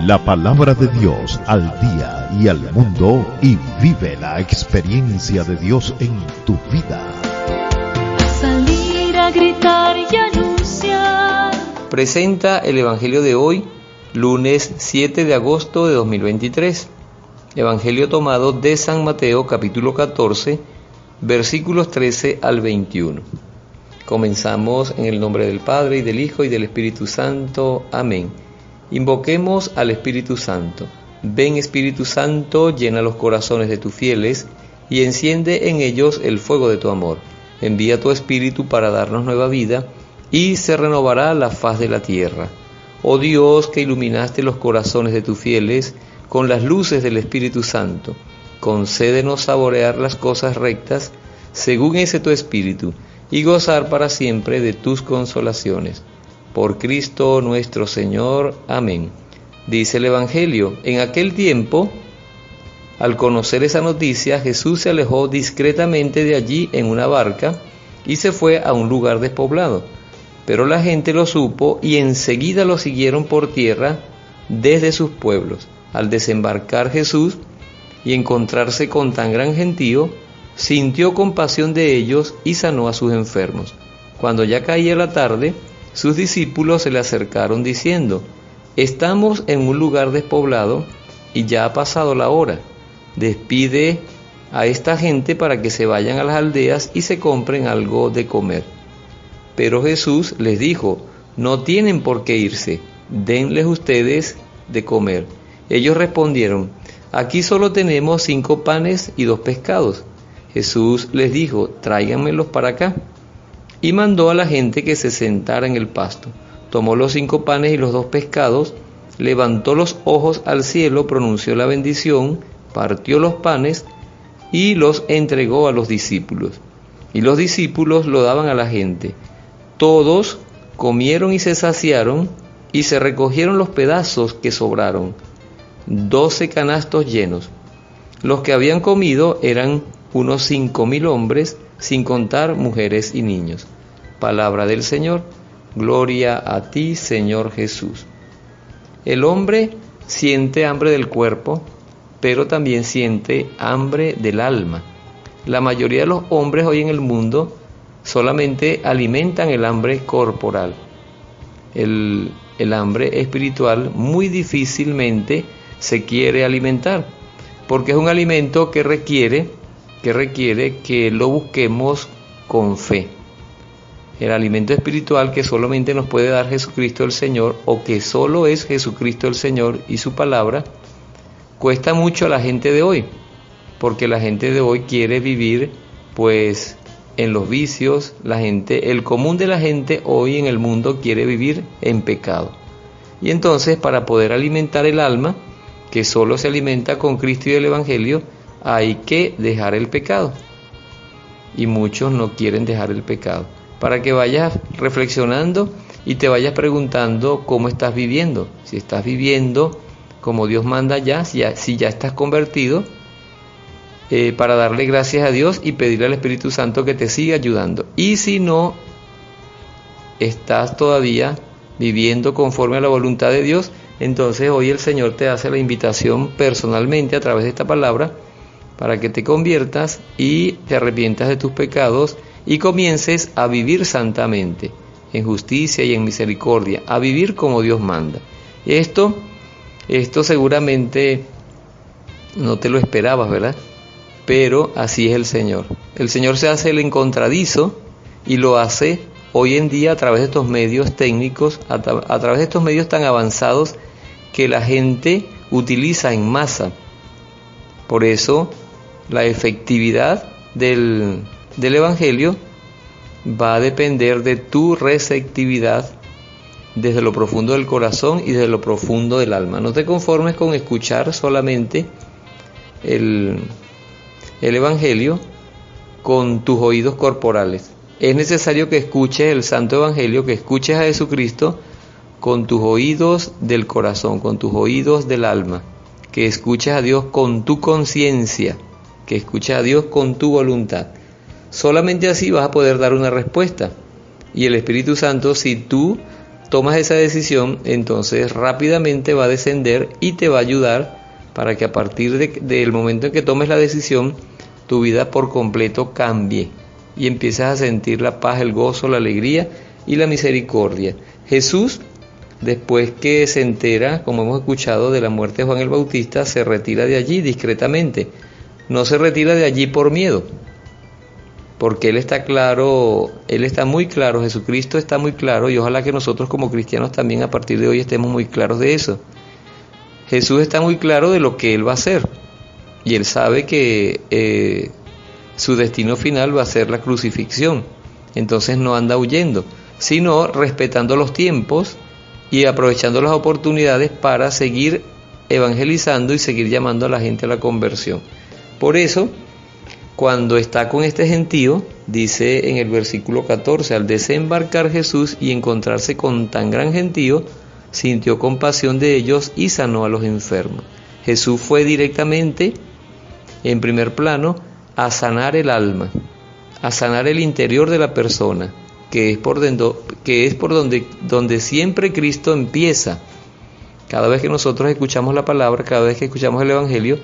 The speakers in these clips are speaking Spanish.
la palabra de Dios al día y al mundo, y vive la experiencia de Dios en tu vida. Salir a gritar y anunciar. Presenta el Evangelio de hoy, lunes 7 de agosto de 2023. Evangelio tomado de San Mateo, capítulo 14, versículos 13 al 21. Comenzamos en el nombre del Padre, y del Hijo, y del Espíritu Santo. Amén. Invoquemos al Espíritu Santo. Ven, Espíritu Santo, llena los corazones de tus fieles, y enciende en ellos el fuego de tu amor. Envía tu Espíritu para darnos nueva vida, y se renovará la faz de la tierra. Oh Dios, que iluminaste los corazones de tus fieles con las luces del Espíritu Santo, concédenos saborear las cosas rectas, según ese tu Espíritu, y gozar para siempre de tus consolaciones. Por Cristo nuestro Señor. Amén. Dice el Evangelio: en aquel tiempo, al conocer esa noticia, Jesús se alejó discretamente de allí en una barca y se fue a un lugar despoblado. Pero la gente lo supo y enseguida lo siguieron por tierra desde sus pueblos. Al desembarcar Jesús y encontrarse con tan gran gentío, sintió compasión de ellos y sanó a sus enfermos. Cuando ya caía la tarde, sus discípulos se le acercaron diciendo: estamos en un lugar despoblado y ya ha pasado la hora. Despide a esta gente para que se vayan a las aldeas y se compren algo de comer. Pero Jesús les dijo: no tienen por qué irse, denles ustedes de comer. Ellos respondieron: aquí solo tenemos 5 panes y 2 pescados. Jesús les dijo: tráiganmelos para acá. Y mandó a la gente que se sentara en el pasto. Tomó los 5 panes y los 2 pescados, levantó los ojos al cielo, pronunció la bendición, partió los panes y los entregó a los discípulos. Y los discípulos lo daban a la gente. Todos comieron y se saciaron, y se recogieron los pedazos que sobraron, 12 canastos llenos. Los que habían comido eran unos 5,000 hombres, sin contar mujeres y niños. Palabra del Señor. Gloria a ti, Señor Jesús. El hombre siente hambre del cuerpo, pero también siente hambre del alma. La mayoría de los hombres hoy en el mundo solamente alimentan el hambre corporal. El hambre espiritual muy difícilmente se quiere alimentar, porque es un alimento que requiere que lo busquemos con fe. El alimento espiritual que solamente nos puede dar Jesucristo el Señor, o que solo es Jesucristo el Señor y su palabra, cuesta mucho a la gente de hoy, porque la gente de hoy quiere vivir pues en los vicios. El común de la gente hoy en el mundo quiere vivir en pecado. Y entonces, para poder alimentar el alma, que solo se alimenta con Cristo y el Evangelio, hay que dejar el pecado. Y muchos no quieren dejar el pecado. Para que vayas reflexionando y te vayas preguntando cómo estás viviendo. Si estás viviendo como Dios manda ya, si ya estás convertido, para darle gracias a Dios y pedirle al Espíritu Santo que te siga ayudando. Y si no estás todavía viviendo conforme a la voluntad de Dios, entonces hoy el Señor te hace la invitación personalmente a través de esta palabra para que te conviertas y te arrepientas de tus pecados y comiences a vivir santamente, en justicia y en misericordia, a vivir como Dios manda. Esto seguramente no te lo esperabas, ¿verdad? Pero así es el Señor. El Señor se hace el encontradizo y lo hace hoy en día a través de estos medios técnicos, a través de estos medios tan avanzados que la gente utiliza en masa. Por eso la efectividad del Evangelio va a depender de tu receptividad desde lo profundo del corazón y desde lo profundo del alma. No te conformes con escuchar solamente el Evangelio con tus oídos corporales. Es necesario que escuches el Santo Evangelio, que escuches a Jesucristo con tus oídos del corazón, con tus oídos del alma, que escuches a Dios con tu conciencia, que escuches a Dios con tu voluntad. Solamente así vas a poder dar una respuesta. Y el Espíritu Santo, si tú tomas esa decisión, entonces rápidamente va a descender y te va a ayudar para que a partir del momento en que tomes la decisión, tu vida por completo cambie y empiezas a sentir la paz, el gozo, la alegría y la misericordia. Jesús, después que se entera, como hemos escuchado, de la muerte de Juan el Bautista, se retira de allí discretamente. No se retira de allí por miedo, porque Él está claro, Él está muy claro, Jesucristo está muy claro, y ojalá que nosotros como cristianos también a partir de hoy estemos muy claros de eso. Jesús está muy claro de lo que Él va a hacer, y Él sabe que su destino final va a ser la crucifixión. Entonces no anda huyendo, sino respetando los tiempos y aprovechando las oportunidades para seguir evangelizando y seguir llamando a la gente a la conversión. Por eso, cuando está con este gentío, dice en el versículo 14, al desembarcar Jesús y encontrarse con tan gran gentío, sintió compasión de ellos y sanó a los enfermos. Jesús fue directamente, en primer plano, a sanar el alma, a sanar el interior de la persona, que es por donde siempre Cristo empieza. Cada vez que nosotros escuchamos la palabra, cada vez que escuchamos el Evangelio,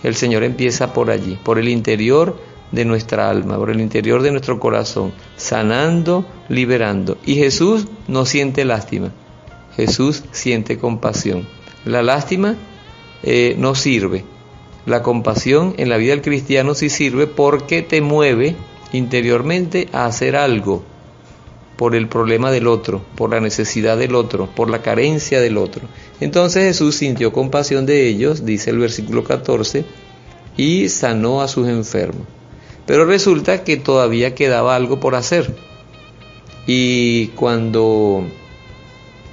el Señor empieza por allí, por el interior de nuestra alma, por el interior de nuestro corazón, sanando, liberando. Y Jesús no siente lástima, Jesús siente compasión. La lástima no sirve. La compasión en la vida del cristiano sí sirve porque te mueve interiormente a hacer algo por el problema del otro, por la necesidad del otro, por la carencia del otro. Entonces Jesús sintió compasión de ellos, dice el versículo 14, y sanó a sus enfermos. Pero resulta que todavía quedaba algo por hacer. Y cuando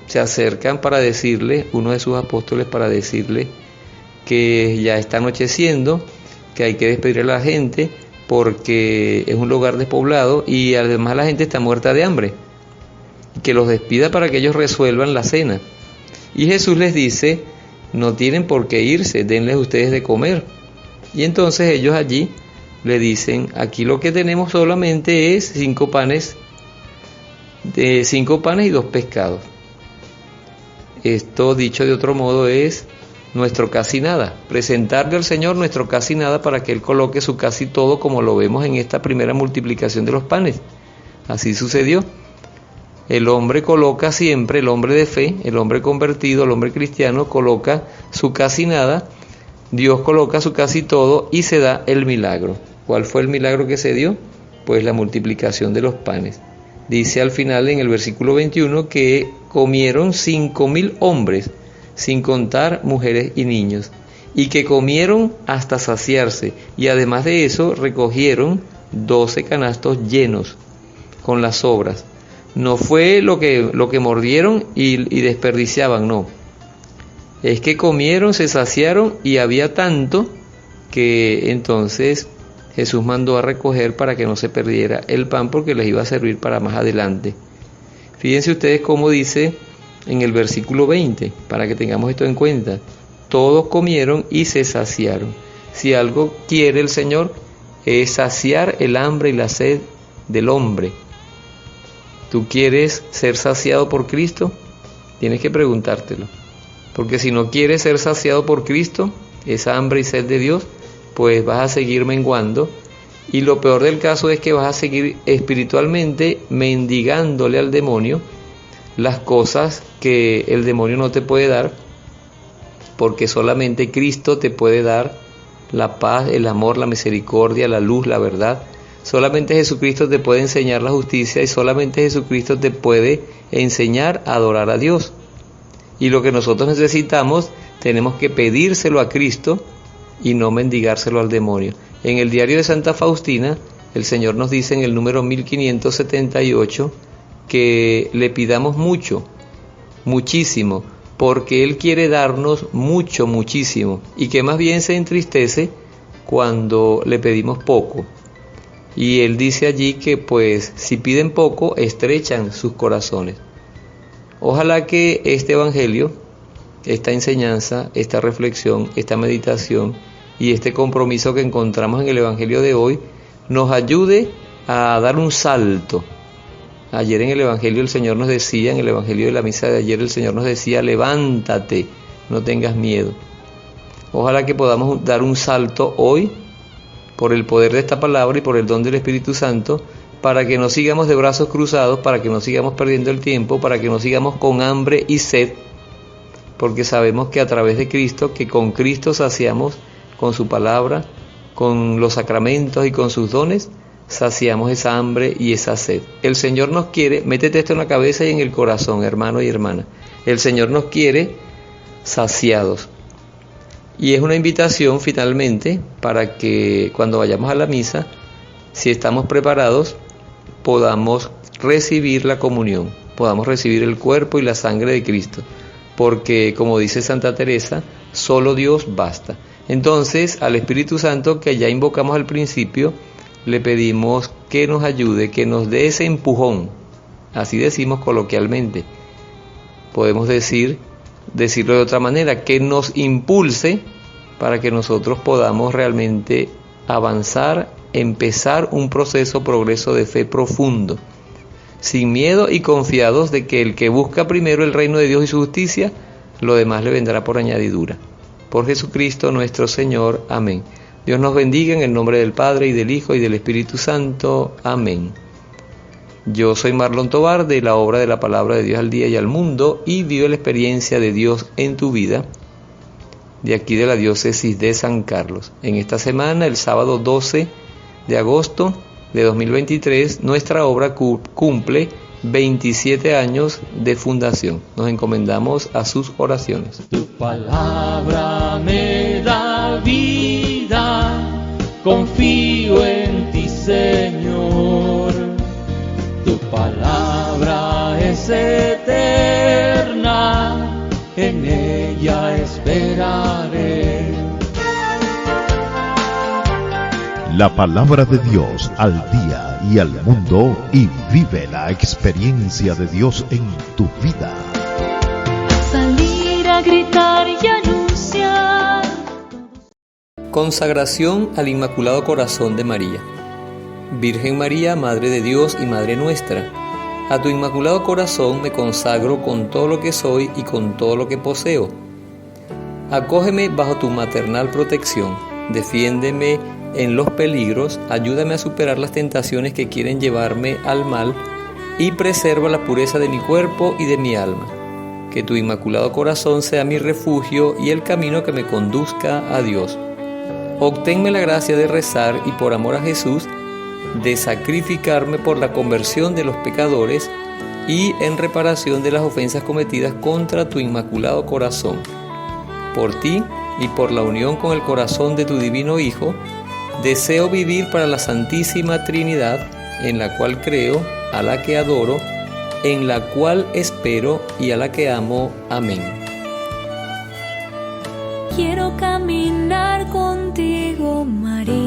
se acercan para decirle, uno de sus apóstoles para decirle que ya está anocheciendo, que hay que despedir a la gente, porque es un lugar despoblado y además la gente está muerta de hambre, que los despida para que ellos resuelvan la cena. Y Jesús les dice, no tienen por qué irse, denles ustedes de comer. Y entonces ellos allí le dicen, aquí lo que tenemos solamente es 5 panes y 2 pescados. Esto, dicho de otro modo, es nuestro casi nada, presentarle al Señor nuestro casi nada para que Él coloque su casi todo, como lo vemos en esta primera multiplicación de los panes. Así sucedió. El hombre coloca siempre, el hombre de fe, el hombre convertido, el hombre cristiano coloca su casi nada, Dios coloca su casi todo y se da el milagro. ¿Cuál fue el milagro que se dio? Pues la multiplicación de los panes. Dice al final en el versículo 21 que comieron 5,000 hombres, sin contar mujeres y niños, y que comieron hasta saciarse, y además de eso recogieron 12 canastos llenos con las sobras. No fue lo que mordieron y desperdiciaban, no. Es que comieron, se saciaron y había tanto que entonces Jesús mandó a recoger para que no se perdiera el pan, porque les iba a servir para más adelante. Fíjense ustedes cómo dice en el versículo 20, para que tengamos esto en cuenta. Todos comieron y se saciaron. Si algo quiere el Señor, es saciar el hambre y la sed del hombre. ¿Tú quieres ser saciado por Cristo? Tienes que preguntártelo. Porque si no quieres ser saciado por Cristo, esa hambre y sed de Dios, pues vas a seguir menguando. Y lo peor del caso es que vas a seguir espiritualmente mendigándole al demonio las cosas que el demonio no te puede dar, porque solamente Cristo te puede dar la paz, el amor, la misericordia, la luz, la verdad. Solamente Jesucristo te puede enseñar la justicia y solamente Jesucristo te puede enseñar a adorar a Dios. Y lo que nosotros necesitamos, tenemos que pedírselo a Cristo y no mendigárselo al demonio. En el diario de Santa Faustina, el Señor nos dice en el número 1578 que le pidamos mucho, muchísimo, porque Él quiere darnos mucho, muchísimo, y que más bien se entristece cuando le pedimos poco. Y Él dice allí que pues si piden poco, estrechan sus corazones. Ojalá que este Evangelio, esta enseñanza, esta reflexión, esta meditación y este compromiso que encontramos en el Evangelio de hoy nos ayude a dar un salto Ayer en el Evangelio el Señor nos decía, en el Evangelio de la misa de ayer el Señor nos decía, levántate, no tengas miedo. Ojalá que podamos dar un salto hoy por el poder de esta palabra y por el don del Espíritu Santo, para que no sigamos de brazos cruzados, para que no sigamos perdiendo el tiempo, para que no sigamos con hambre y sed, porque sabemos que a través de Cristo, que con Cristo saciamos con su palabra, con los sacramentos y con sus dones, saciamos esa hambre y esa sed. El Señor nos quiere, métete esto en la cabeza y en el corazón, hermano y hermana, el Señor nos quiere saciados. Y es una invitación finalmente para que cuando vayamos a la misa, si estamos preparados, podamos recibir la comunión, podamos recibir el cuerpo y la sangre de Cristo, porque como dice Santa Teresa, solo Dios basta. Entonces, al Espíritu Santo que ya invocamos al principio, le pedimos que nos ayude, que nos dé ese empujón, así decimos coloquialmente. Podemos decirlo de otra manera, que nos impulse para que nosotros podamos realmente avanzar, empezar un progreso de fe profundo, sin miedo y confiados de que el que busca primero el reino de Dios y su justicia, lo demás le vendrá por añadidura. Por Jesucristo nuestro Señor. Amén. Dios nos bendiga en el nombre del Padre, y del Hijo, y del Espíritu Santo. Amén. Yo soy Marlon Tovar, de la obra de la Palabra de Dios al Día y al Mundo, y vivo la experiencia de Dios en tu vida, de aquí de la diócesis de San Carlos. En esta semana, el sábado 12 de agosto de 2023, nuestra obra cumple 27 años de fundación. Nos encomendamos a sus oraciones. Tu palabra me da vida, confío en ti, Señor. Tu palabra es eterna, en ella esperaré. La palabra de Dios al día y al mundo, y vive la experiencia de Dios en tu vida. Salir a gritar y anunciar. Consagración al Inmaculado Corazón de María. Virgen María, Madre de Dios y Madre nuestra, a tu Inmaculado Corazón me consagro con todo lo que soy y con todo lo que poseo. Acógeme bajo tu maternal protección, defiéndeme en los peligros, ayúdame a superar las tentaciones que quieren llevarme al mal y preserva la pureza de mi cuerpo y de mi alma. Que tu Inmaculado Corazón sea mi refugio y el camino que me conduzca a Dios. Obténme la gracia de rezar y, por amor a Jesús, de sacrificarme por la conversión de los pecadores y en reparación de las ofensas cometidas contra tu Inmaculado Corazón. Por ti y por la unión con el corazón de tu divino Hijo, deseo vivir para la Santísima Trinidad, en la cual creo, a la que adoro, en la cual espero y a la que amo. Amén. Quiero caminar contigo, María.